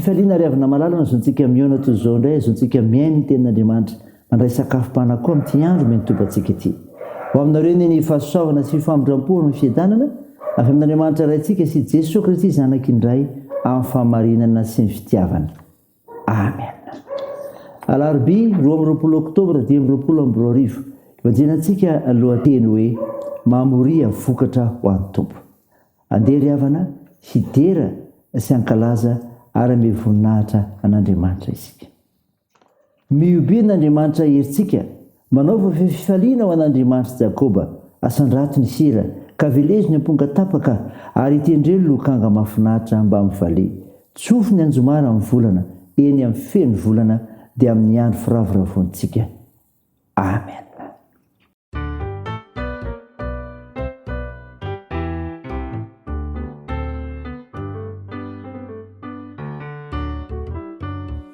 fifaliana ry avina malalana zontsika miona toy zao indray zontsika miainy ny tenin'andriamanitra mandray sakafo-pana koa amin'ity andro me nitoba antsika ity ho aminareo ny fahasoavana sy fifamindram-po ny fiadanana avy amin'andriamanitra raintsika sy Jesosy Kristy zanak'indray amin'ny fahamarinana sy ny fitiavana. Amen. Alarobia 12 Oktobra 2022 ivanjenantsika lohateny hoe mamoria vokatra ho an'ny Tompo. Andeha ry havana hidera sy ankalaza ary ame voninahitra an'Andriamanitra isika. Miobe n'Andriamanitra herintsika manaova fifaliana ho an'Andriamanitra Jakoba asandrato ny sira ka velezony amponga tapaka ary itendrelo lokanga mahafinaritra mba amin'ny vale tsofo ny anjomara amin'ny volana eny amin'ny feno volana dia amin'ny andro firavoravoantsika. Amen.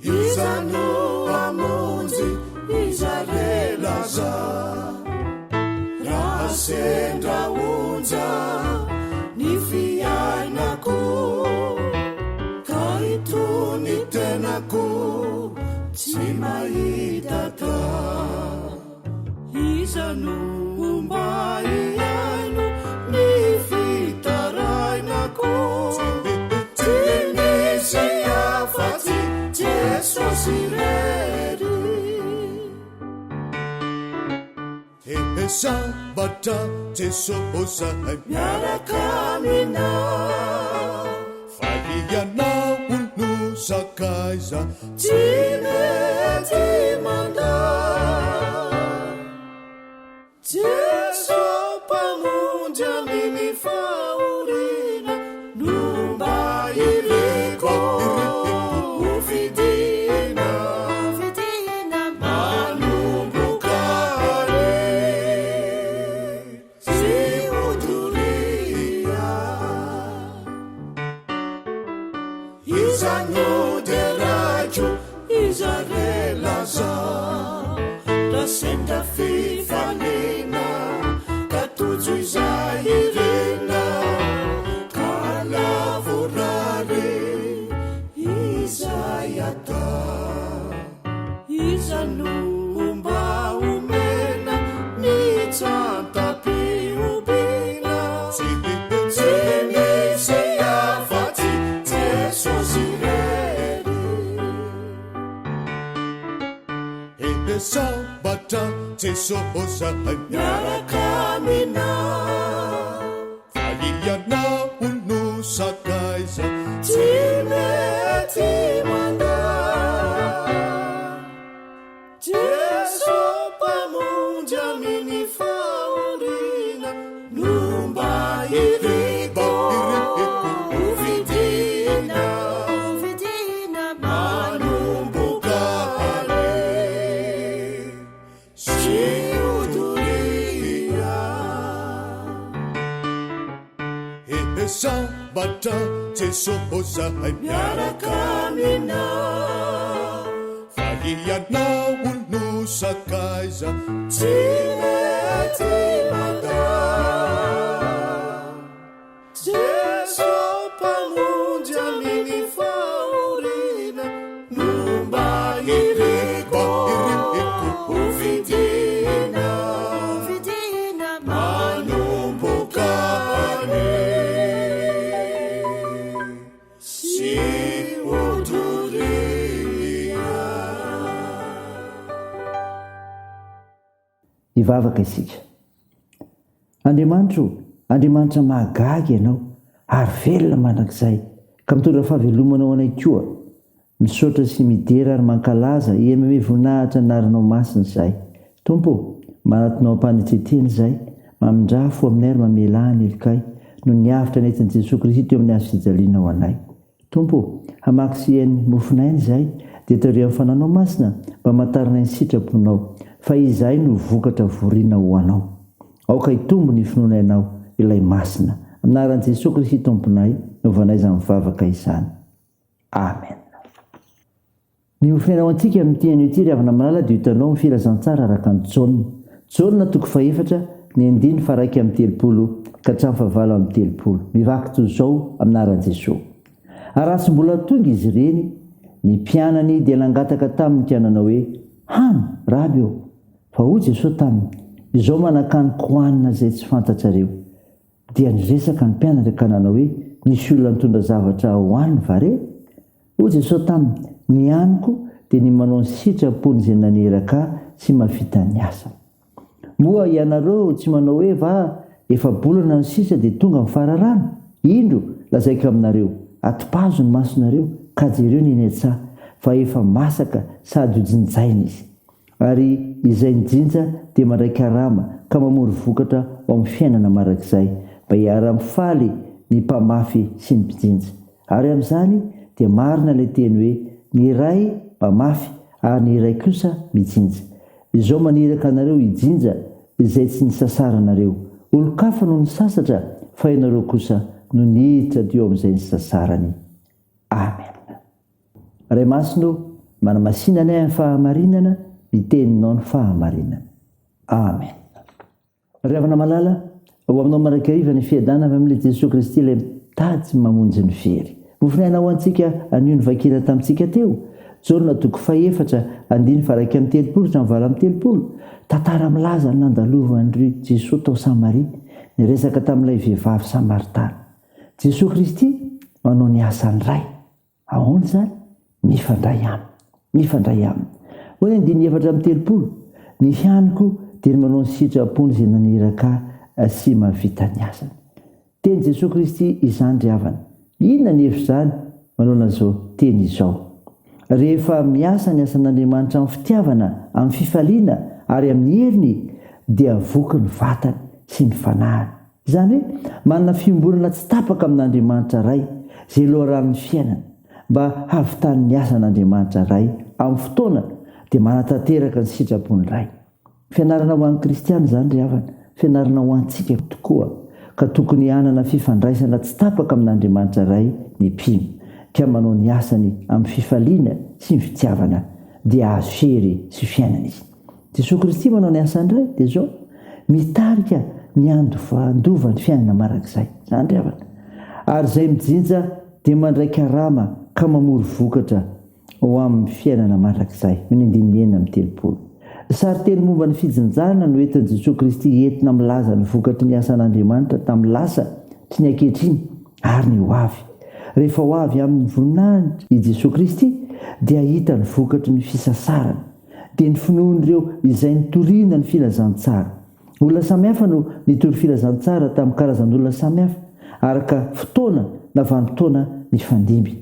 Izano amonjy izare laza raha sendra onja ny fiainako ka itony tenako tsy mahita ta izano mba iaino ny fitarainako tsy misy afatsy Jesosy rery sambatra Jesosy miaraka aminao fa ianao no sakaiza tsy mety mandao Jesosy mpamonjy amin'ny fahoriana no mba iriko senda fifalina katojo izay irena ka lavorare izay ata izano mba omena ny tsantapiobina tsy misy afatsy Jesosy rery sambatra Jesosy miaraka aminao fa ianao no sakaiza tsy mety mandao Jesosy mpamonjy amin'ny fahoriana no mba iriko vidina manomboka sambatra Jesosy miaraka aminao fa ianao no sakaiza tsy mety mandao Jesosy mpamonjy amin'ny fahoriana no mba iriko vidina manomboka ivavaka isika. Andriamanitra mahagaga ianao ary velona mandrakizay ka mitondra fahavelomanao anay koa misaotra sy midera ary mankalaza emy voninahitra narinao masina zay. Tompo, manatinao ampanetseteny zay mamindrafo amin'ny ary mamelany elikay no niavitra netin'i Jesosy Kristy teo amin'ny azo fijaliana ho anay. Tompo, hamaky sy hain'ny mofinainy zay dia tare amin'ny fananao masina mba matarina ny sitraponao fa izay no vokatra vorina ho anao. Aoka hitombo ny finoana ianao ilay masina anaran'i Jesosy Kristy tomponay novanay izany mivavaka izany. Amen. Ny mofinaina ho antsika amin'ity an'ity ry havana malala dia hitanao ny filazantsara araka ny Jaona 4 ny 9:1-30 ka hatramin'ny 7:30 mivaky toy izao aminaran'i Jesosy. ary raha sy mbola tonga izy ireny ny mpianany dia nangataka tamin'ny kianana hoe hany raby eo fa hoy Jesosy taminy izao manakanyko hoanina izay tsy fantatrareo dia niresaka ny mpianany ka nanao hoe nisy olona mitondra zavatra hoaniny vare hoy Jesosy taminy ny haniko dia ny manao ny sitrapony izay naneraka sy mavita ny asa moa ianareo tsy manao hoe va efa bolana ny sisa dia tonga mifararano indro lazaiko aminareo atipazo ny masonareo ka jereo ninetsa fa efa masaka sady hojinjaina izy ary izay nijinja dia mandray karama ka mamory vokatra ao amin'ny fiainana marak'izay mba hiara-mifaly ny mpamafy sy ny mpijinja ary amin'izany dia marina ilay teny hoe ny iray mpamafy ary ny iray kosa mijinja izao maniraka anareo hijinja izay tsy nisasaranareo olo-kafa no nisasatra fa ianareo kosa no niditra teo amin'izay nisasarany amen. Ray masino manamasinana amin'ny fahamarinana miteninao ny fahamarinana amen. Ry havana malala ao aminao marakariva ny fiadanana avy amin'ilay Jesosy Kristy ilay mitady sy mamonjy ny very mofinainao antsika anio ny vakina tamintsika teo Jaona 4:9-7 tantara milaza ny nandalovan'ry Jesosy tao Samaria niresaka tamin'ilay vehivavy Samaritana. Jesosy Kristy manao ny asany ray ahoana zany mifandray aminy hoy ny 7 ny haniko dia ny manao ny sitrapony izay naneraka sy mavita ny asany. Teny Jesosy Kristy izany ry havana inona ny hevitra zany manao an'izao teny izao rehefa miasa ny asan'Andriamanitra amin'ny fitiavana amin'ny fifaliana ary amin'ny heriny dia voky ny vatany sy ny fanahany izany hoe manana fiomborana tsy tapaka amin'Andriamanitra ray izay loharan'ny fiainana mba havitany ny asan'Andriamanitra ray amin'ny fotoana dia manatanteraka ny sitrapony ray. Fianarana ho an'ny kristiana izany ry havana fianarana ho antsika tokoa ka tokony hanana fifandraisana tsy tapaka amin'Andriamanitra ray ny mpino ka manao ny asany amin'ny fifaliana sy ny fitiavana dia azo hery sy fiainana izy. Jesosy Kristy manao ny asany ray dia zao mitarika ny andova ny fiainana marak'izay zany ry havana ary izay mijinja dia mandray karama ka mamory vokatra ho amin'ny fiainana marak'izay ny 9:3. Sary teny momba ny fijinjana no entin'i Jesosy Kristy entina milaza ny vokatry ny asan'Andriamanitra tamin'ny lasa sy ny ankehitriny ary ny hoavy. Rehefa ho avy amin'ny voninahitra i Jesosy Kristy dia hita ny vokatry ny fisasarana dia ny finoan'ireo izay nitoriana ny filazantsara. Olona samihafa no nitory filazantsara tamin'ny karazan'olona samihafa araka fotoana na vanim-potoana ny fandimby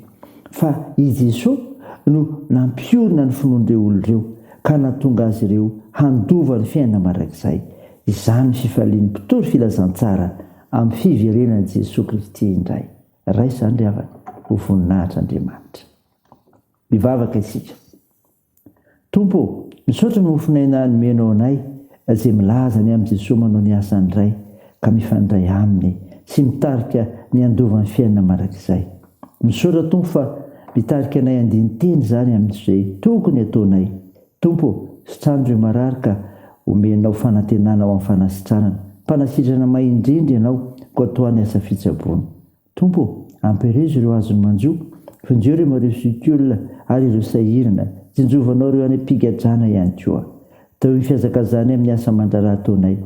fa i Jesosy no nampiorina ny finoan'ireo olon'ireo ka nahatonga azy ireo handova ny fiainana marak'izay. Izany fifalian'ny mpitory filazantsara amin'ny fiverenan'i Jesosy Kristy indray. Ray izany ry havana ho voninahitr'Andriamanitra. Mivavaka isika. Tompo, misaotra ny mofinaina nomenao anay izay milaza ny amin'i Jesosy manao ny asany ray ka mifandray aminy sy mitarika ny andovan'ny fiainana marak'izay. Misaotra Tompo fa mitarika anay andiny teny zany amin'izay tokony ataonay. Tompo, sitrano ireo marary ka omenao fanantenana ao amin'ny fanasitranana. Mpanasitrana mahindrindry ianao ko atoany asa fitsaboana. Tompo, ampirezo ireo azony manjo, vonjeo ireo mareo sikolina ary ireo sahirana, jinjovanao ireo any ampigadrana ihany koa. Tao ny fiazakazany amin'ny asa mandrara ataonay,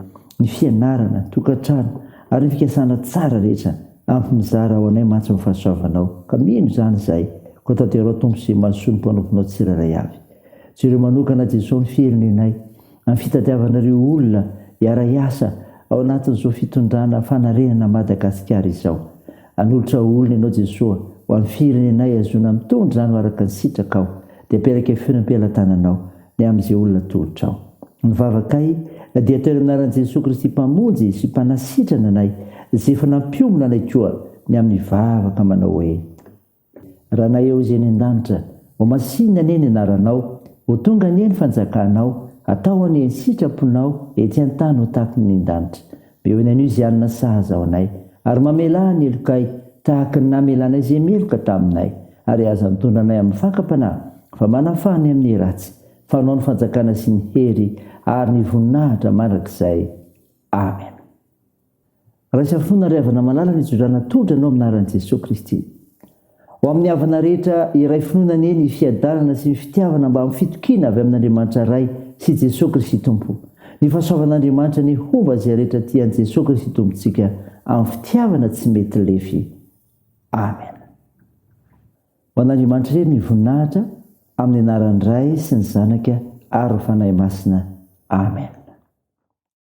ny fianarana, tokantrano ary ny fikasana tsara rehetra ampy mizara ao anay matso amin'ny fahasoavanao. Ka mino zany izay, ko tanterao Tompo sy mahasoa ny mpanomponao tsiraray avy. Jereo manokana Jesosy ny fierinay, amin'ny fitadiavanareo olona hiara-iasa ao anatin'izao fitondrana fanarenana Madagasikara izao. Anolotra olona ianao Jesosy ho amin'ny firenenay azona mitondra zany araka ny sitraka ao dia aperaka fiainam-pialan-tananao ny amin'izay olona tolotra ao. Mivavakay dia atao anaran'i Jesosy Kristy mpamonjy sy mpanasitrana anay izay efa nampiomona anay koa ny amin'ny vavaka manao hoe raha na eo izay ny an-danitra ho masinina anie ny anaranao ho tonga anie ny fanjakanao atao anie ny sitraponao ety an-tany ho tahaka ny an-danitra beo ny anio izay anina sahaza ao anay ary mamela ny elokay tahaka ny namelanay izay meloka taminay ary aza mitondra anay amin'ny fakapanahy fa manafany amin'ny ratsy fanao ny fanjakana sy ny hery ary ny voninahitra mandrakizay amen. Raha isafinona ry havana malala ny ijodrana tondra anao amin'ny anaran'i Jesosy Kristy ho amin'ny havana rehetra iray finoana ny fiadanana sy ny fitiavana mba amin'ny fitokiana avy amin'Andriamanitra ray sy Jesosy Kristy Tompo. Ny fahasoavan'Andriamanitra ny homba izay rehetra tian'i Jesosy Kristy Tompontsika amin'ny fitiavana tsy mety lefy. Amen. Ho an'Andriamanitra irery ny voninahitra amin'ny anaran'ny Ray sy ny Zanaka ary ny Fanahy Masina. Amen.